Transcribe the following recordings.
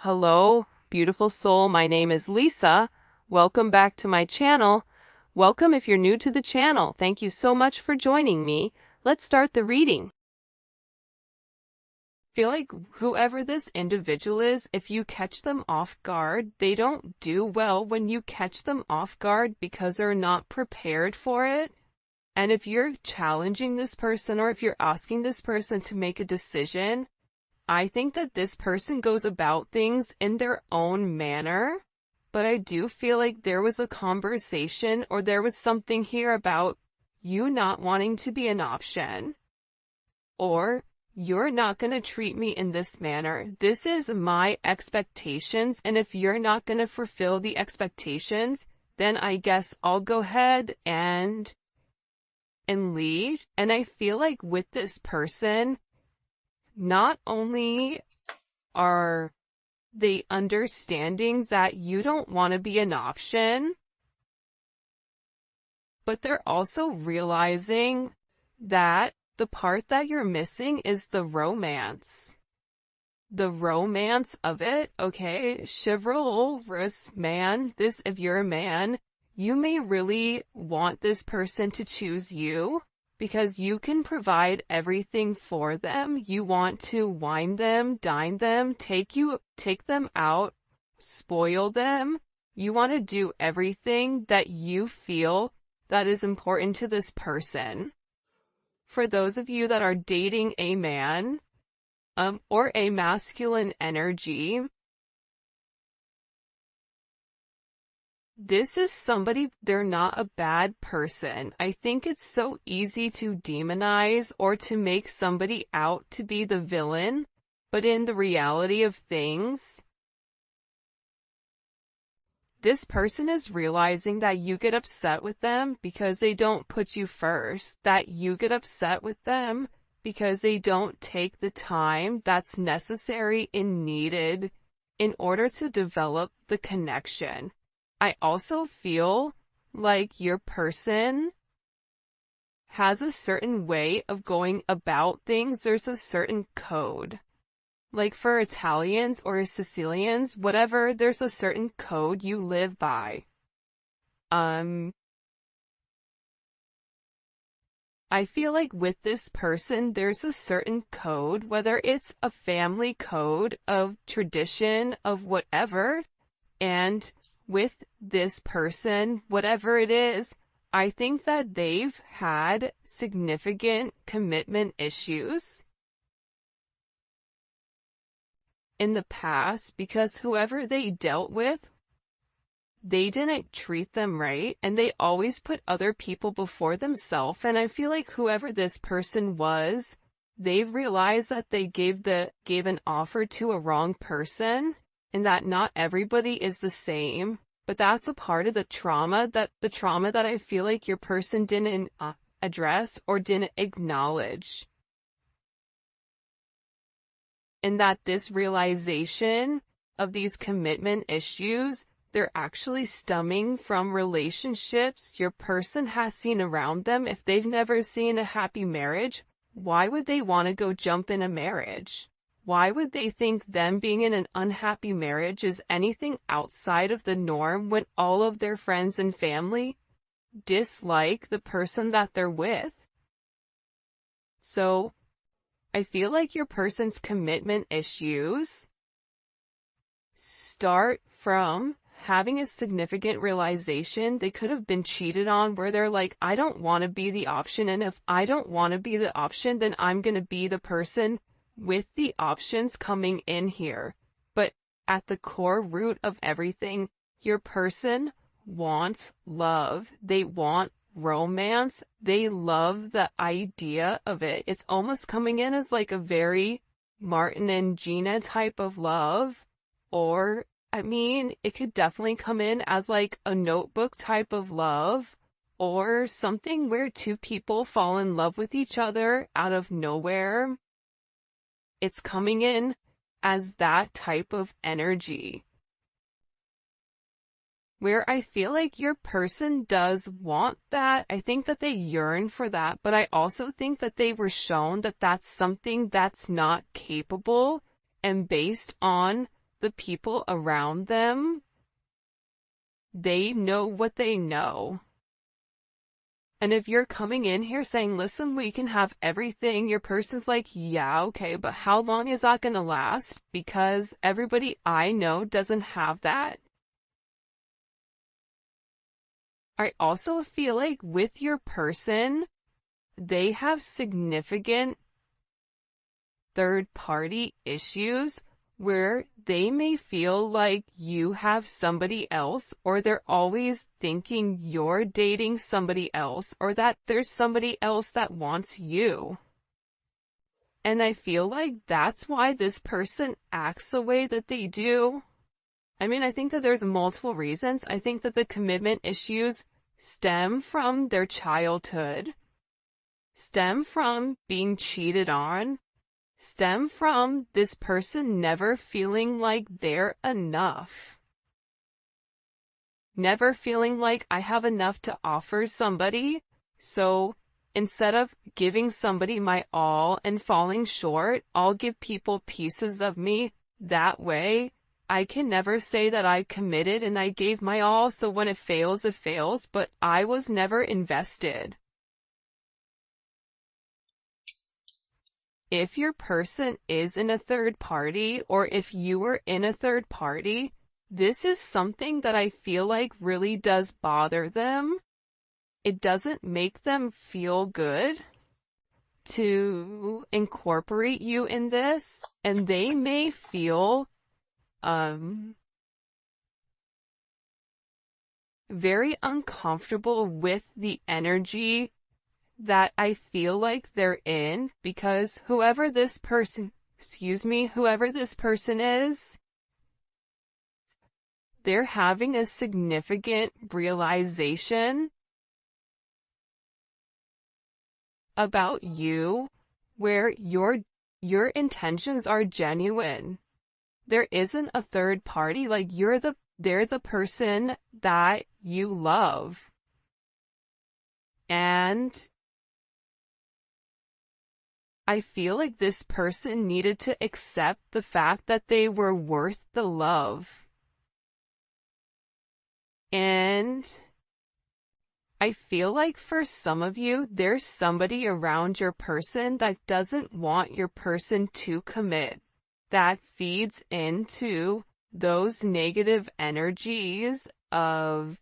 Hello, beautiful soul. My name is Lisa. Welcome back to my channel. Welcome if you're new to the channel. Thank you so much for joining me. Let's start the reading. Feel like whoever this individual is, if you catch them off guard, they don't do well when you catch them off guard because they're not prepared for it. And if you're challenging this person or if you're asking this person to make a decision, I think that this person goes about things in their own manner, but I do feel like there was a conversation or there was something here about you not wanting to be an option, or you're not going to treat me in this manner. This is my expectations, and if you're not going to fulfill the expectations, then I guess I'll go ahead and leave. And I feel like with this person, not only are they understanding that you don't want to be an option, but they're also realizing that the part that you're missing is the romance. The romance of it, okay? Chivalrous man, if you're a man, you may really want this person to choose you, because you can provide everything for them. You want to wine them, dine them, take them out, spoil them. You want to do everything that you feel that is important to this person. For those of you that are dating a man, or a masculine energy, this is somebody, they're not a bad person. I think it's so easy to demonize or to make somebody out to be the villain, but in the reality of things, this person is realizing that you get upset with them because they don't put you first, that you get upset with them because they don't take the time that's necessary and needed in order to develop the connection. I also feel like your person has a certain way of going about things. There's a certain code. Like for Italians or Sicilians, whatever, there's a certain code you live by. I feel like with this person, there's a certain code, whether it's a family code of tradition of whatever, and with this person, whatever it is, I think that they've had significant commitment issues in the past because whoever they dealt with, they didn't treat them right, and they always put other people before themselves. And I feel like whoever this person was, they've realized that they gave an offer to a wrong person, and that not everybody is the same, but that's a part of the trauma that I feel like your person didn't address or didn't acknowledge. And that this realization of these commitment issues, they're actually stemming from relationships your person has seen around them. If they've never seen a happy marriage, why would they want to go jump in a marriage? Why would they think them being in an unhappy marriage is anything outside of the norm when all of their friends and family dislike the person that they're with? So, I feel like your person's commitment issues start from having a significant realization they could have been cheated on, where they're like, I don't want to be the option, and if I don't want to be the option, then I'm going to be the person with the options coming in here. But at the core root of everything, your person wants love. They want romance. They love the idea of it. It's almost coming in as like a very Martin and Gina type of love, or I mean, it could definitely come in as like a Notebook type of love, or something where two people fall in love with each other out of nowhere. It's coming in as that type of energy, where I feel like your person does want that. I think that they yearn for that, but I also think that they were shown that that's something that's not capable, and based on the people around them, they know what they know. And if you're coming in here saying, listen, we can have everything, your person's like, yeah, okay, but how long is that gonna last? Because everybody I know doesn't have that. I also feel like with your person, they have significant third-party issues where they may feel like you have somebody else, or they're always thinking you're dating somebody else, or that there's somebody else that wants you. And I feel like that's why this person acts the way that they do. I mean, I think that there's multiple reasons. I think that the commitment issues stem from their childhood, stem from being cheated on, stem from this person never feeling like they're enough. Never feeling like I have enough to offer somebody, so instead of giving somebody my all and falling short, I'll give people pieces of me. That way, I can never say that I committed and I gave my all, so when it fails, but I was never invested. If your person is in a third party, or if you were in a third party, this is something that I feel like really does bother them. It doesn't make them feel good to incorporate you in this, and they may feel very uncomfortable with the energy that I feel like they're in, because whoever this person is, they're having a significant realization about you where your intentions are genuine. There isn't a third party, like they're the person that you love. And I feel like this person needed to accept the fact that they were worth the love. And I feel like for some of you, there's somebody around your person that doesn't want your person to commit. That feeds into those negative energies of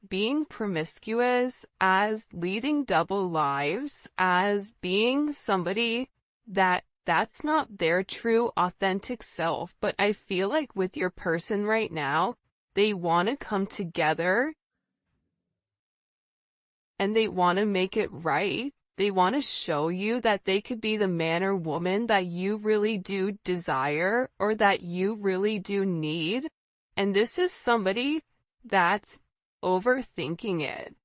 being promiscuous, as leading double lives, as being somebody that's not their true authentic self. But I feel like with your person right now, they want to come together and they want to make it right. They want to show you that they could be the man or woman that you really do desire, or that you really do need. And this is somebody that's overthinking it.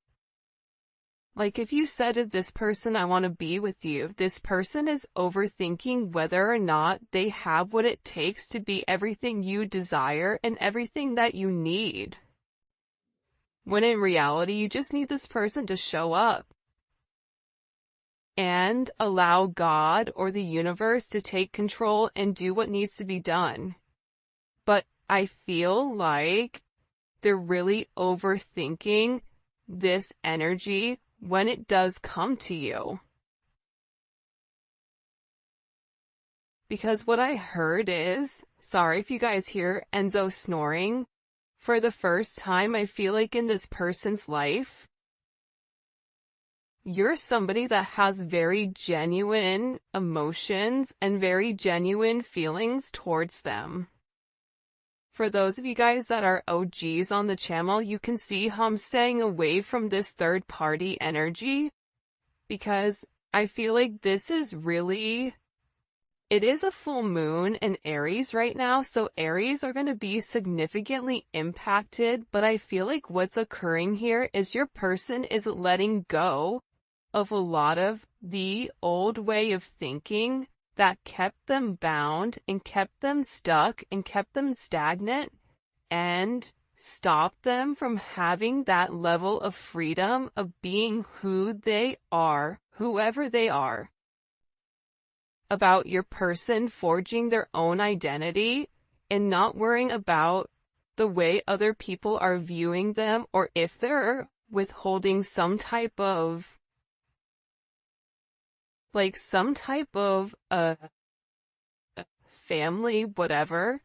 Like if you said to this person, I want to be with you, this person is overthinking whether or not they have what it takes to be everything you desire and everything that you need. When in reality, you just need this person to show up and allow God or the universe to take control and do what needs to be done. But I feel like they're really overthinking this energy when it does come to you. Because what I heard is, sorry if you guys hear Enzo snoring, for the first time I feel like in this person's life, you're somebody that has very genuine emotions and very genuine feelings towards them. For those of you guys that are OGs on the channel, you can see how I'm staying away from this third party energy, because I feel like this is really, it is a full moon in Aries right now, so Aries are going to be significantly impacted, but I feel like what's occurring here is your person is letting go of a lot of the old way of thinking that kept them bound and kept them stuck and kept them stagnant and stopped them from having that level of freedom of being who they are, whoever they are. about your person forging their own identity and not worrying about the way other people are viewing them, or if they're withholding some type of family, whatever.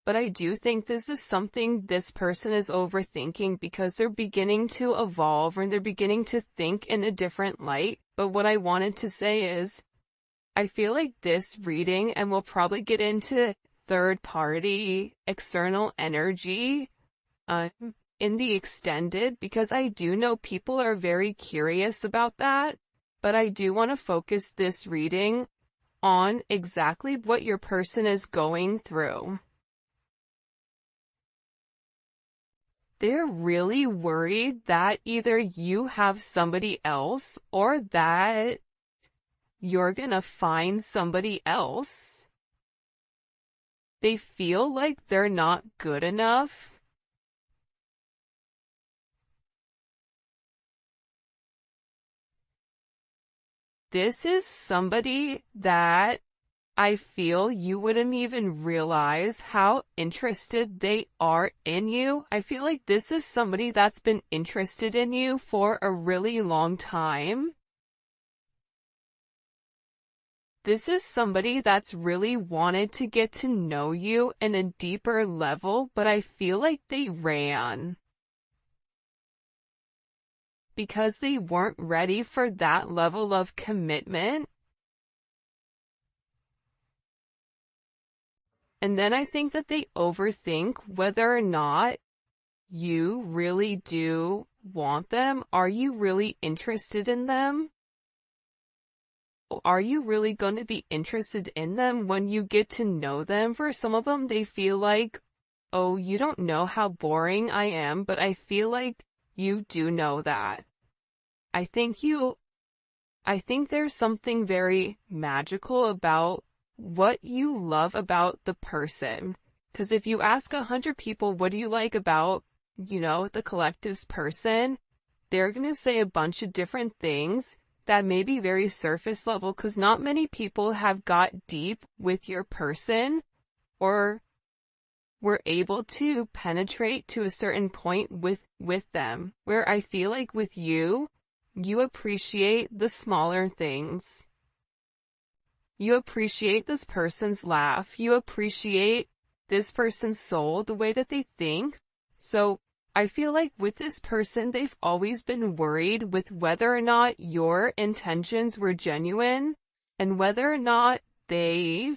But I do think this is something this person is overthinking because they're beginning to evolve and they're beginning to think in a different light. But what I wanted to say is, I feel like this reading, and we'll probably get into third party, external energy, in the extended, because I do know people are very curious about that. But I do want to focus this reading on exactly what your person is going through. They're really worried that either you have somebody else or that you're gonna find somebody else. They feel like they're not good enough. This is somebody that I feel you wouldn't even realize how interested they are in you. I feel like this is somebody that's been interested in you for a really long time. This is somebody that's really wanted to get to know you in a deeper level, but I feel like they ran because they weren't ready for that level of commitment. And then I think that they overthink whether or not you really do want them. Are you really interested in them? Are you really going to be interested in them when you get to know them? For some of them, they feel like, oh, you don't know how boring I am, but I feel like you do know that. I think there's something very magical about what you love about the person. Because if you ask 100 people, what do you like about, the collective's person, they're going to say a bunch of different things that may be very surface level, because not many people have got deep with your person or were able to penetrate to a certain point with them. Where I feel like with you, you appreciate the smaller things. You appreciate this person's laugh. You appreciate this person's soul, the way that they think. So I feel like with this person, they've always been worried with whether or not your intentions were genuine and whether or not they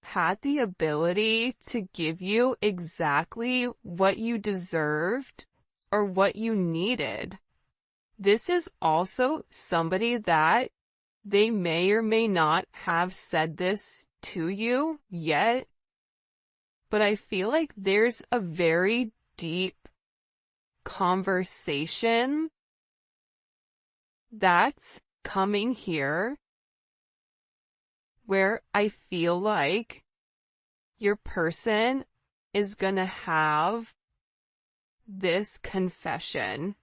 had the ability to give you exactly what you deserved or what you needed. This is also somebody that they may or may not have said this to you yet, but I feel like there's a very deep conversation that's coming here where I feel like your person is gonna have this confession.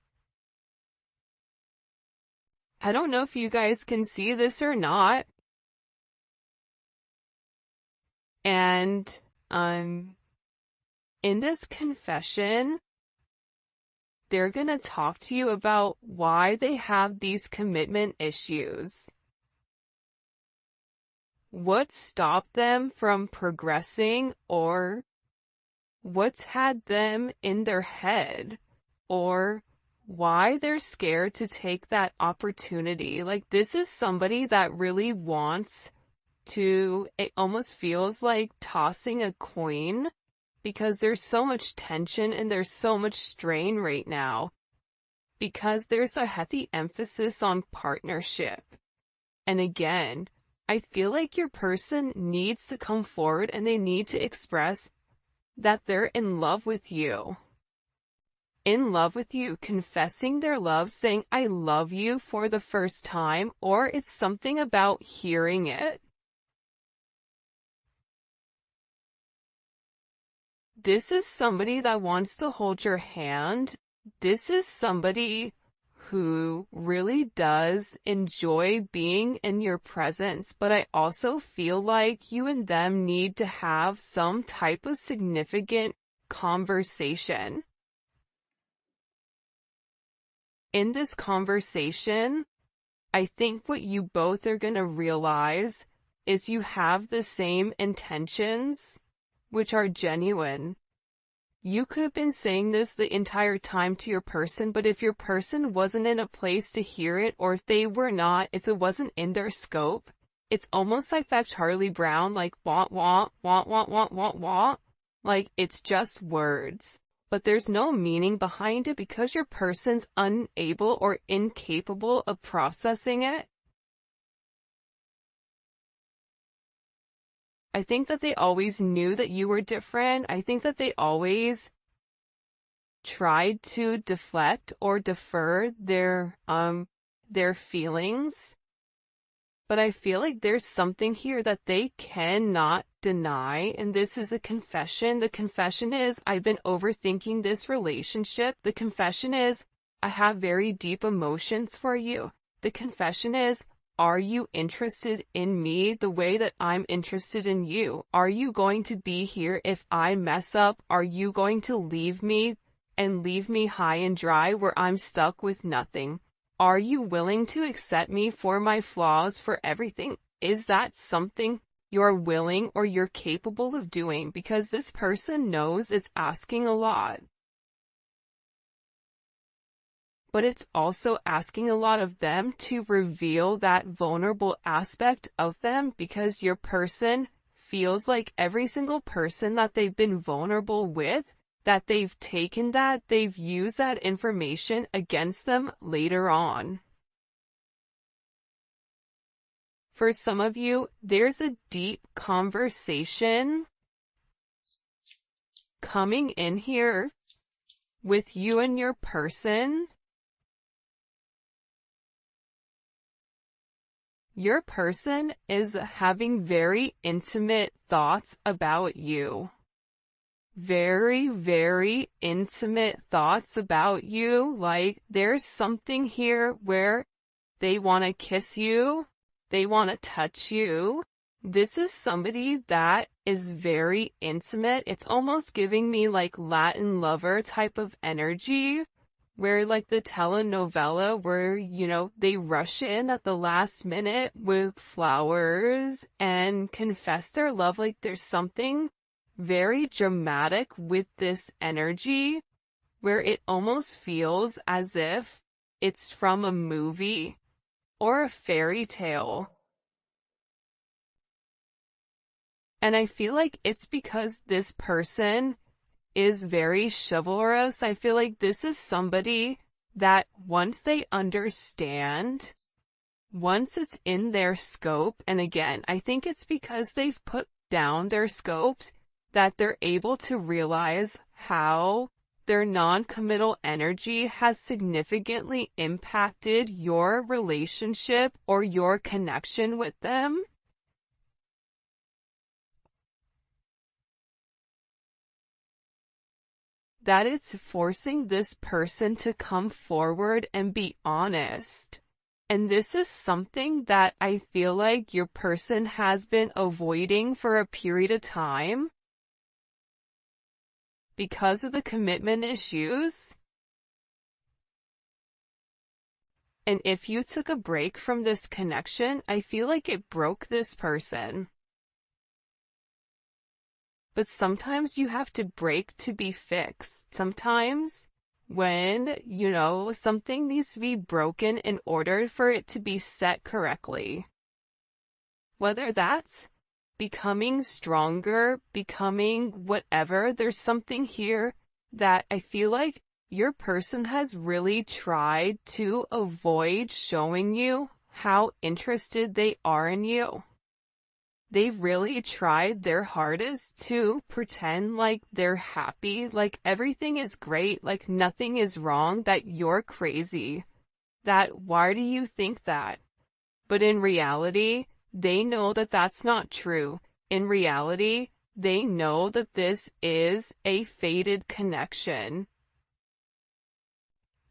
I don't know if you guys can see this or not. And in this confession, they're gonna talk to you about why they have these commitment issues. What stopped them from progressing, or what's had them in their head, or why they're scared to take that opportunity. Like, this is somebody that really wants to, it almost feels like tossing a coin, because there's so much tension and there's so much strain right now, because there's a heavy emphasis on partnership. And again, I feel like your person needs to come forward and they need to express that they're in love with you. In love with you, confessing their love, saying, I love you for the first time, or it's something about hearing it. This is somebody that wants to hold your hand. This is somebody who really does enjoy being in your presence, but I also feel like you and them need to have some type of significant conversation. In this conversation, I think what you both are going to realize is you have the same intentions, which are genuine. You could have been saying this the entire time to your person, but if your person wasn't in a place to hear it, or if it wasn't in their scope, it's almost like that Charlie Brown, like, want, like, it's just words. But there's no meaning behind it because your person's unable or incapable of processing it. I think that they always knew that you were different. I think that they always tried to deflect or defer their feelings. But I feel like there's something here that they cannot deny, and this is a confession. The confession is, I've been overthinking this relationship. The confession is, I have very deep emotions for you. The confession is, are you interested in me the way that I'm interested in you? Are you going to be here if I mess up? Are you going to leave me and leave me high and dry where I'm stuck with nothing? Are you willing to accept me for my flaws, for everything? Is that something you're willing or you're capable of doing? Because this person knows it's asking a lot. But it's also asking a lot of them to reveal that vulnerable aspect of them, because your person feels like every single person that they've been vulnerable with, that they've taken that, they've used that information against them later on. For some of you, there's a deep conversation coming in here with you and your person. Your person is having very intimate thoughts about you. Very, very intimate thoughts about you. Like, there's something here where they want to kiss you. They want to touch you. This is somebody that is very intimate. It's almost giving me like Latin lover type of energy, where like the telenovela where, they rush in at the last minute with flowers and confess their love. Like, there's something very dramatic with this energy where it almost feels as if it's from a movie or a fairy tale. And I feel like it's because this person is very chivalrous. I feel like this is somebody that once they understand, once it's in their scope, and again, I think it's because they've put down their scopes, that they're able to realize how their non-committal energy has significantly impacted your relationship or your connection with them. That it's forcing this person to come forward and be honest. And this is something that I feel like your person has been avoiding for a period of time because of the commitment issues. And if you took a break from this connection, I feel like it broke this person. But sometimes you have to break to be fixed. Sometimes when, something needs to be broken in order for it to be set correctly. Whether that's becoming stronger, becoming whatever, there's something here that I feel like your person has really tried to avoid showing you how interested they are in you. They've really tried their hardest to pretend like they're happy, like everything is great, like nothing is wrong, that you're crazy. That why do you think that? But in reality, they know that that's not true. In reality, they know that this is a fated connection.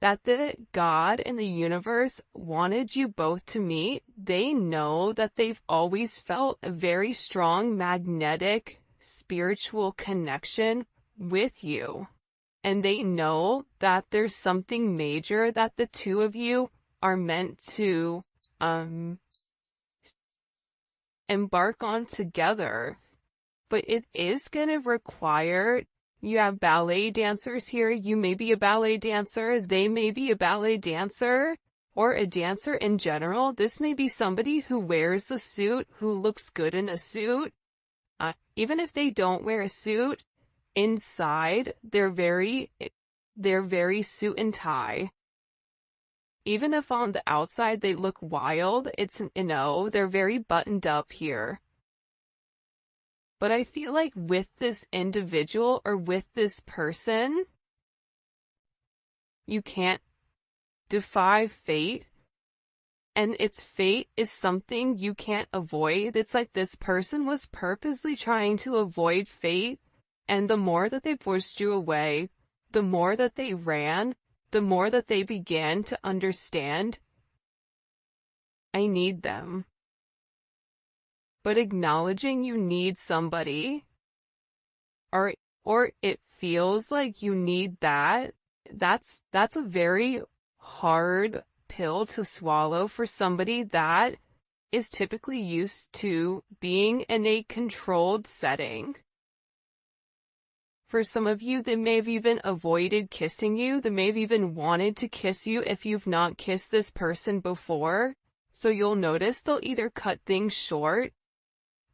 that the God and the universe wanted you both to meet. They know that they've always felt a very strong magnetic spiritual connection with you. And they know that there's something major that the two of you are meant to embark on together. But it is going to require, you have ballet dancers here, you may be a ballet dancer, they may be a ballet dancer, or a dancer in general. This may be somebody who wears a suit, who looks good in a suit. Even if they don't wear a suit, inside, they're very suit and tie. Even if on the outside they look wild, they're very buttoned up here. But I feel like with this individual or with this person, you can't defy fate. And its fate is something you can't avoid. It's like this person was purposely trying to avoid fate. And the more that they pushed you away, the more that they ran, the more that they began to understand, I need them. But acknowledging you need somebody, or it feels like you need that's a very hard pill to swallow for somebody that is typically used to being in a controlled setting. For some of you, they may have even avoided kissing you. They may have even wanted to kiss you if you've not kissed this person before. So you'll notice they'll either cut things short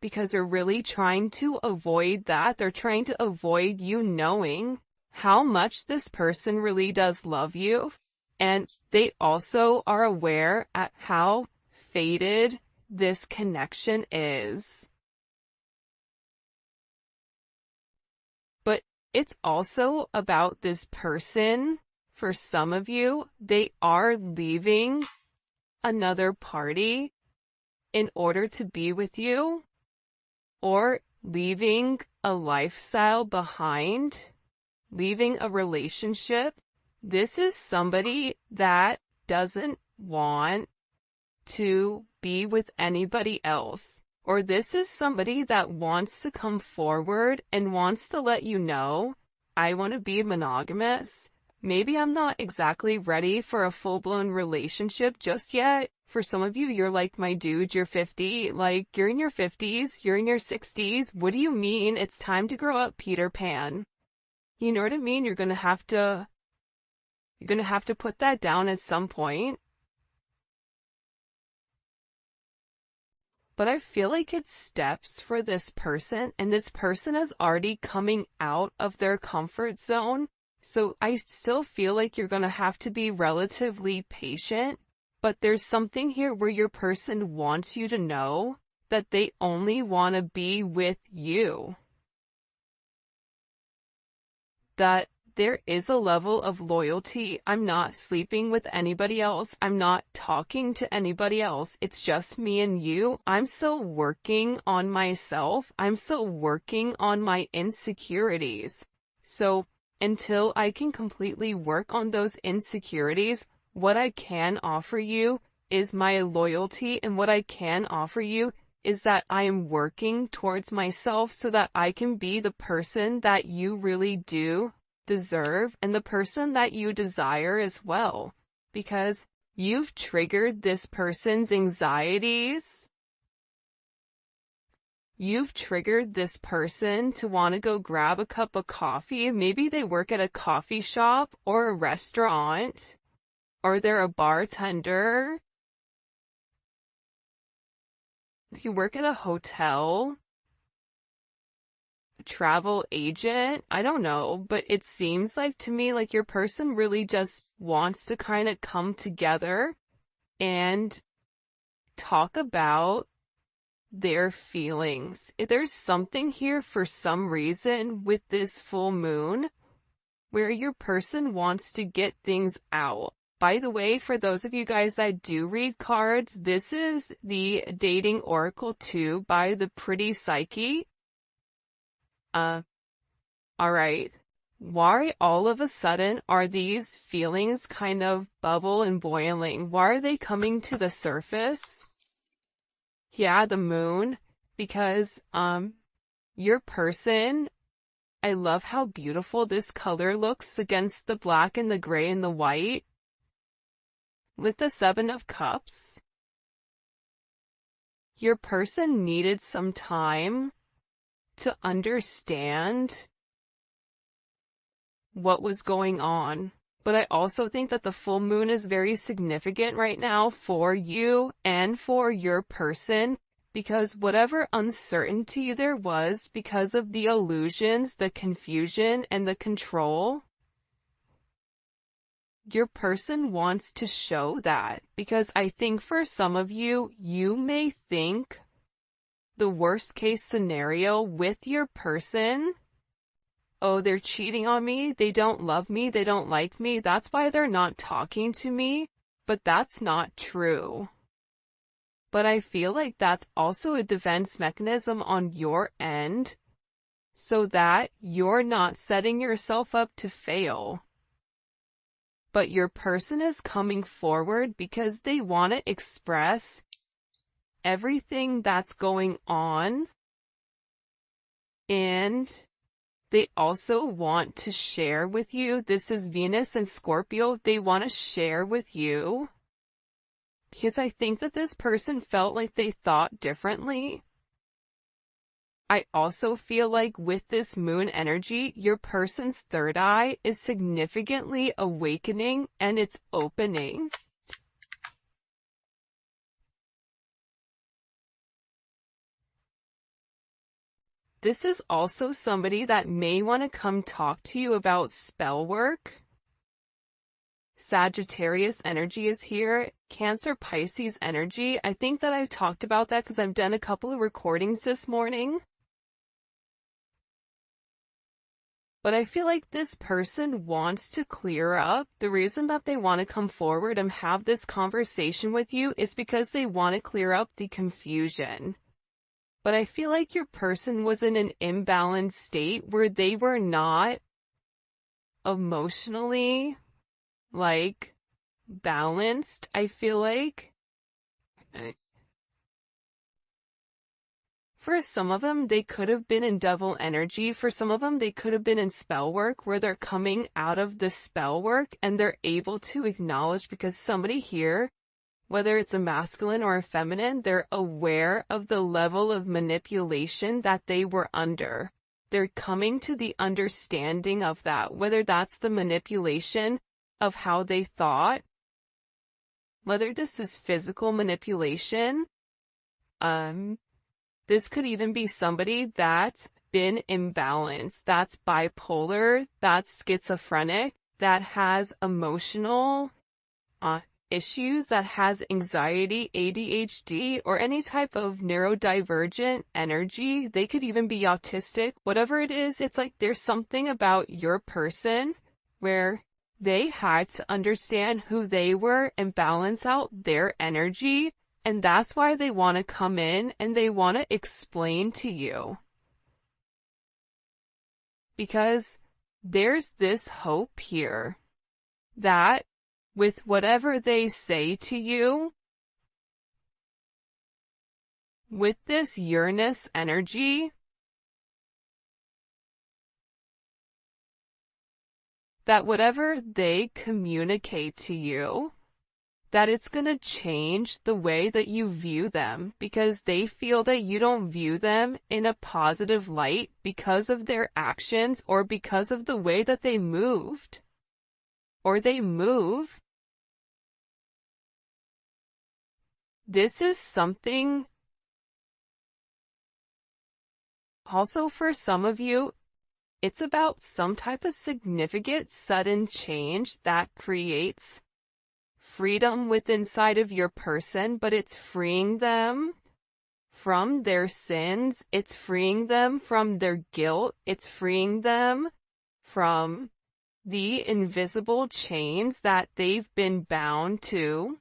because they're really trying to avoid that. They're trying to avoid you knowing how much this person really does love you. And they also are aware at how fated this connection is. But it's also about this person. For some of you, they are leaving another party in order to be with you, or leaving a lifestyle behind, leaving a relationship. This is somebody that doesn't want to be with anybody else. Or this is somebody that wants to come forward and wants to let you know, I want to be monogamous. Maybe I'm not exactly ready for a full-blown relationship just yet. For some of you, you're like, my dude, you're 50. Like, you're in your 50s, you're in your 60s. What do you mean? It's time to grow up, Peter Pan. You know what I mean? You're gonna have to put that down at some point. But I feel like it's steps for this person, and this person is already coming out of their comfort zone. So I still feel like you're gonna have to be relatively patient, but there's something here where your person wants you to know that they only want to be with you. That there is a level of loyalty. I'm not sleeping with anybody else. I'm not talking to anybody else. It's just me and you. I'm still working on myself. I'm still working on my insecurities. So until I can completely work on those insecurities, what I can offer you is my loyalty, and what I can offer you is that I am working towards myself so that I can be the person that you really do deserve and the person that you desire as well, because you've triggered this person's anxieties. You've triggered this person to want to go grab a cup of coffee. Maybe they work at a coffee shop or a restaurant, or they're a bartender. You work at a hotel, travel agent, I don't know, but it seems like to me like your person really just wants to kind of come together and talk about their feelings. There's something here for some reason with this full moon where your person wants to get things out. By the way, for those of you guys that do read cards, this is the Dating Oracle 2 by the Pretty Psyche. Alright. Why all of a sudden are these feelings kind of bubble and boiling? Why are they coming to the surface? Yeah, the moon, because, your person, I love how beautiful this color looks against the black and the gray and the white. With the Seven of Cups, your person needed some time to understand what was going on. But I also think that the full moon is very significant right now for you and for your person, because whatever uncertainty there was because of the illusions, the confusion, and the control, your person wants to show that. Because I think for some of you, you may think the worst case scenario with your person, oh, they're cheating on me, they don't love me, they don't like me, that's why they're not talking to me. But that's not true. But I feel like that's also a defense mechanism on your end, so that you're not setting yourself up to fail. But your person is coming forward because they want to express everything that's going on, and they also want to share with you. This is Venus and Scorpio. They want to share with you because I think that this person felt like they thought differently. I also feel like with this moon energy, your person's third eye is significantly awakening and it's opening. This is also somebody that may want to come talk to you about spell work. Sagittarius energy is here. Cancer, Pisces energy. I think that I've talked about that because I've done a couple of recordings this morning. But I feel like this person wants to clear up. The reason that they want to come forward and have this conversation with you is because they want to clear up the confusion. But I feel like your person was in an imbalanced state where they were not emotionally, balanced, I feel like. For some of them, they could have been in devil energy. For some of them, they could have been in spell work where they're coming out of the spell work and they're able to acknowledge, because somebody here, whether it's a masculine or a feminine, they're aware of the level of manipulation that they were under. They're coming to the understanding of that, whether that's the manipulation of how they thought, whether this is physical manipulation. This could even be somebody that's been imbalanced, that's bipolar, that's schizophrenic, that has emotional issues, that has anxiety, ADHD, or any type of neurodivergent energy. They could even be autistic. Whatever it is, it's like there's something about your person where they had to understand who they were and balance out their energy, and that's why they want to come in and they want to explain to you. Because there's this hope here that with whatever they say to you, with this Uranus energy, that whatever they communicate to you, that it's going to change the way that you view them, because they feel that you don't view them in a positive light because of their actions or because of the way that they moved or they move. This is something also for some of you. It's about some type of significant sudden change that creates freedom within inside of your person, but it's freeing them from their sins, it's freeing them from their guilt, it's freeing them from the invisible chains that they've been bound to.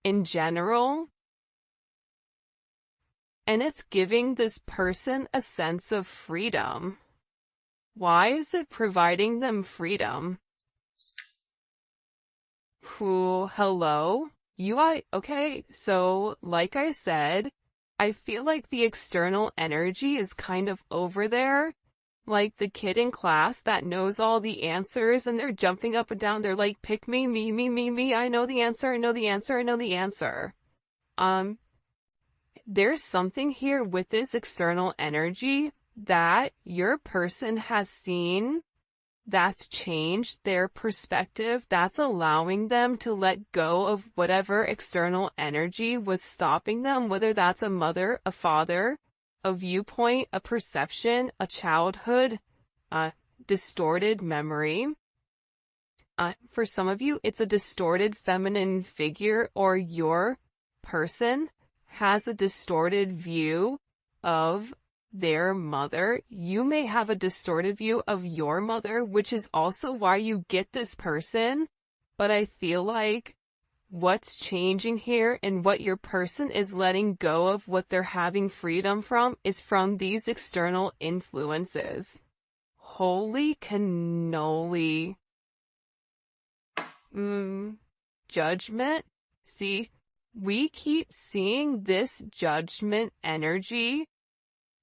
In general, and it's giving this person a sense of freedom. Why is it providing them freedom? Hello? Okay, so like I said, I feel like the external energy is kind of over there, like the kid in class that knows all the answers and they're jumping up and down. They're like, pick me, me, I know the answer, I know the answer, I know the answer. There's something here with this external energy that your person has seen that's changed their perspective, that's allowing them to let go of whatever external energy was stopping them, whether that's a mother, a father, a viewpoint, a perception, a childhood, a distorted memory. For some of you, it's a distorted feminine figure, or your person has a distorted view of their mother. You may have a distorted view of your mother, which is also why you get this person. But I feel like what's changing here and what your person is letting go of, what they're having freedom from, is from these external influences. Holy cannoli. Judgment. See, we keep seeing this judgment energy,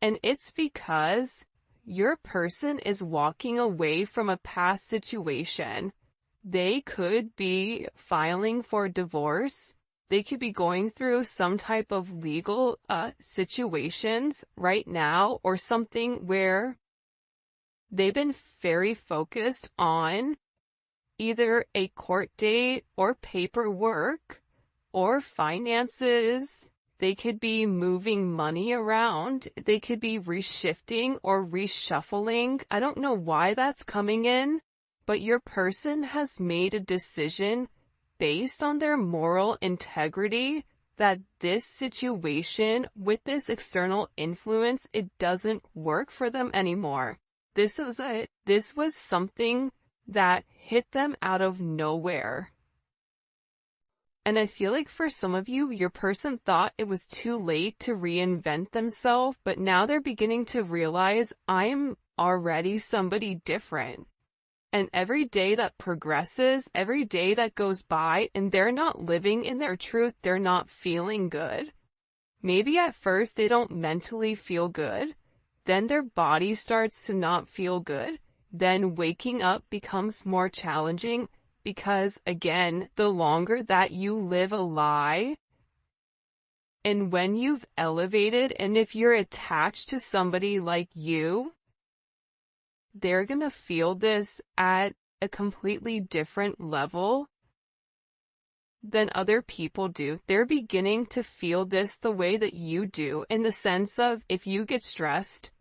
and it's because your person is walking away from a past situation. They could be filing for divorce. They could be going through some type of legal situations right now, or something where they've been very focused on either a court date or paperwork or finances. They could be moving money around. They could be reshifting or reshuffling. I don't know why that's coming in, but your person has made a decision based on their moral integrity that this situation with this external influence, it doesn't work for them anymore. This was something that hit them out of nowhere. And I feel like for some of you, your person thought it was too late to reinvent themselves, but now they're beginning to realize, I'm already somebody different. And every day that progresses, every day that goes by, and they're not living in their truth, they're not feeling good. Maybe at first they don't mentally feel good, then their body starts to not feel good, then waking up becomes more challenging. Because, again, the longer that you live a lie, and when you've elevated, and if you're attached to somebody like you, they're gonna feel this at a completely different level than other people do. They're beginning to feel this the way that you do, in the sense of, if you get stressed,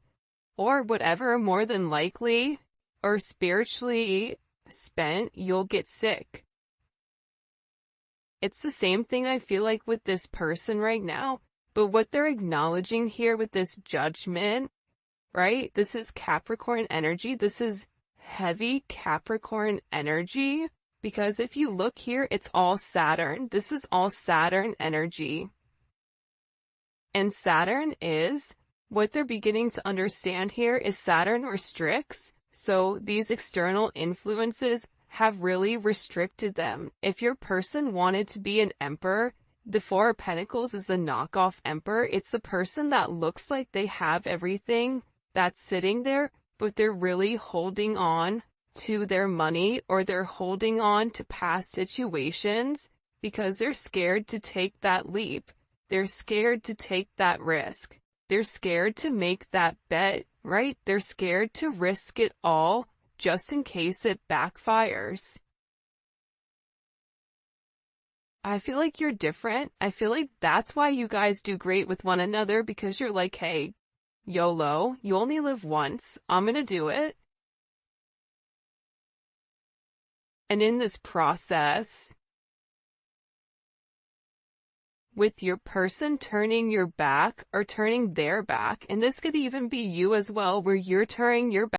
or whatever, more than likely, or spiritually spent, you'll get sick. It's the same thing I feel like with this person right now, but what they're acknowledging here with this judgment, right? This is Capricorn energy. This is heavy Capricorn energy, because if you look here, it's all Saturn. This is all Saturn energy. And Saturn is, what they're beginning to understand here is Saturn restricts. So these external influences have really restricted them. If your person wanted to be an emperor, the Four of Pentacles is a knockoff emperor. It's the person that looks like they have everything that's sitting there, but they're really holding on to their money, or they're holding on to past situations because they're scared to take that leap. They're scared to take that risk. They're scared to make that bet, right? They're scared to risk it all just in case it backfires. I feel like you're different. I feel like that's why you guys do great with one another, because you're like, hey, YOLO, you only live once. I'm gonna do it. And in this process, with your person turning your back or turning their back, and this could even be you as well, where you're turning your back